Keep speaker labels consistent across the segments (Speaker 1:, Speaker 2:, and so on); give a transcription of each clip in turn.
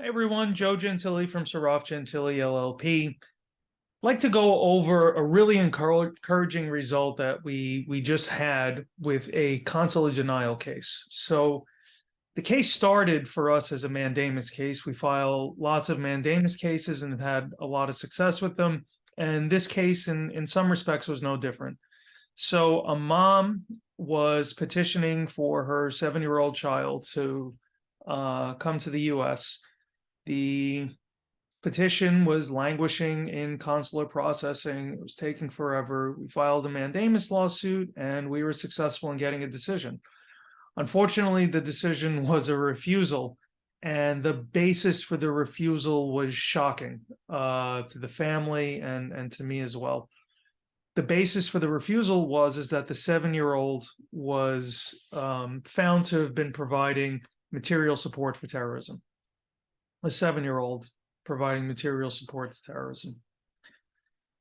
Speaker 1: Hi everyone, Joe Gentili from Saraf Gentili LLP. I'd like to go over a really encouraging result that we just had with a consular denial case. So the case started for us as a mandamus case. We file lots of mandamus cases and have had a lot of success with them. And this case, in some respects, was no different. So a mom was petitioning for her 7-year-old child to come to the U.S. The petition was languishing in consular processing. It was taking forever. We filed a mandamus lawsuit and we were successful in getting a decision. Unfortunately, the decision was a refusal, and the basis for the refusal was shocking to the family and to me as well. The basis for the refusal is that the 7-year-old was found to have been providing material support for terrorism. A 7-year-old providing material support to terrorism.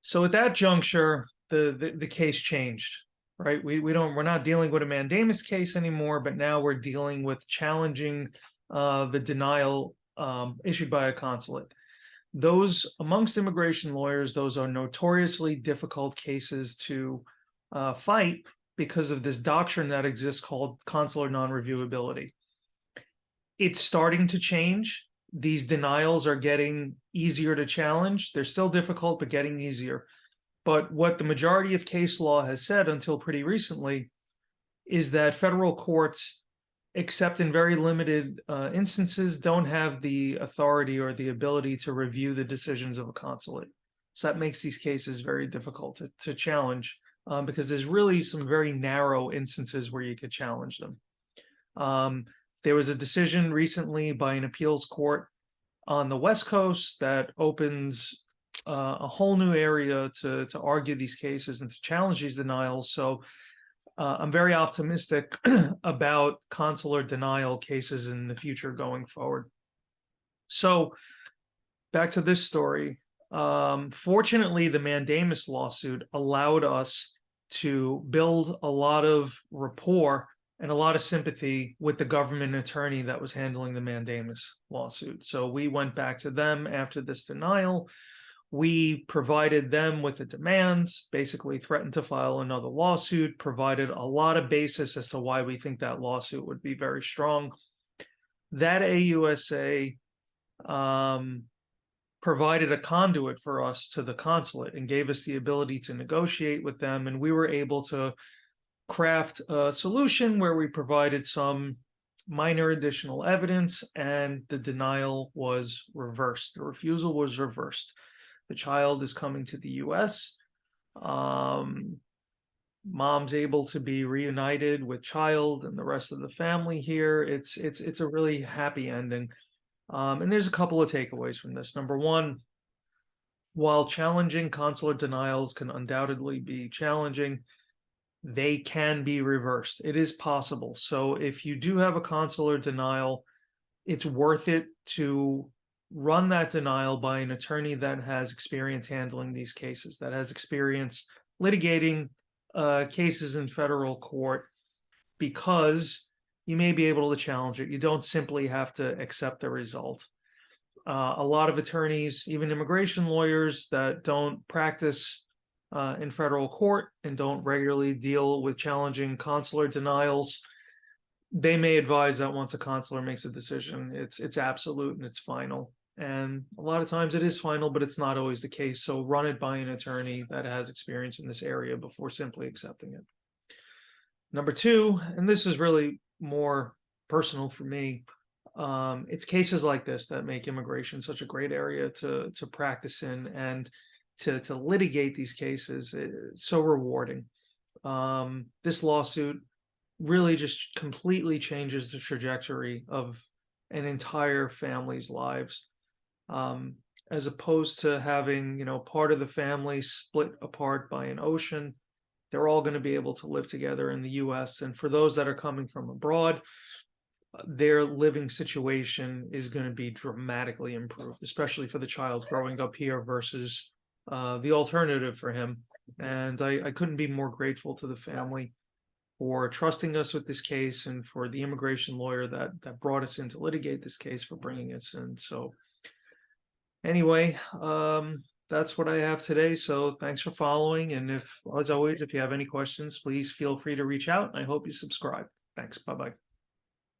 Speaker 1: So at that juncture, the case changed, right? We're not dealing with a mandamus case anymore, but now we're dealing with challenging the denial issued by a consulate. Those amongst immigration lawyers, those are notoriously difficult cases to fight because of this doctrine that exists called consular nonreviewability. It's starting to change. These denials are getting easier to challenge. They're still difficult, but getting easier. But what the majority of case law has said until pretty recently is that federal courts, except in very limited instances, don't have the authority or the ability to review the decisions of a consulate. So that makes these cases very difficult to challenge because there's really some very narrow instances where you could challenge them. There was a decision recently by an appeals court on the West Coast that opens a whole new area to argue these cases and to challenge these denials. So I'm very optimistic about consular denial cases in the future going forward. So back to this story. Fortunately, the mandamus lawsuit allowed us to build a lot of rapport and a lot of sympathy with the government attorney that was handling the mandamus lawsuit. So we went back to them after this denial. We provided them with a demand, basically threatened to file another lawsuit, provided a lot of basis as to why we think that lawsuit would be very strong. That AUSA provided a conduit for us to the consulate and gave us the ability to negotiate with them, and we were able to craft a solution where we provided some minor additional evidence and the denial was reversed. The refusal was reversed. The child is coming to the US. Mom's able to be reunited with child and the rest of the family here. It's a really happy ending. And there's a couple of takeaways from this. Number one, while challenging consular denials can undoubtedly be challenging, they can be reversed. It is possible. So if you do have a consular denial, it's worth it to run that denial by an attorney that has experience handling these cases, that has experience litigating cases in federal court, because you may be able to challenge it. You don't simply have to accept the result. A lot of attorneys, even immigration lawyers that don't practice in federal court and don't regularly deal with challenging consular denials, they may advise that once a consular makes a decision, it's absolute and it's final. And a lot of times it is final, but it's not always the case. So run it by an attorney that has experience in this area before simply accepting it. Number two, and this is really more personal for me, it's cases like this that make immigration such a great area to practice in and to litigate these cases. It's so rewarding. This lawsuit really just completely changes the trajectory of an entire family's lives, as opposed to having, part of the family split apart by an ocean. They're all going to be able to live together in the US. And for those that are coming from abroad, their living situation is going to be dramatically improved, especially for the child growing up here versus the alternative for him. And I couldn't be more grateful to the family for trusting us with this case, and for the immigration lawyer that brought us in to litigate this case for bringing us in. So anyway, that's what I have today. So thanks for following. And as always, if you have any questions, please feel free to reach out. I hope you subscribe. Thanks. Bye-bye.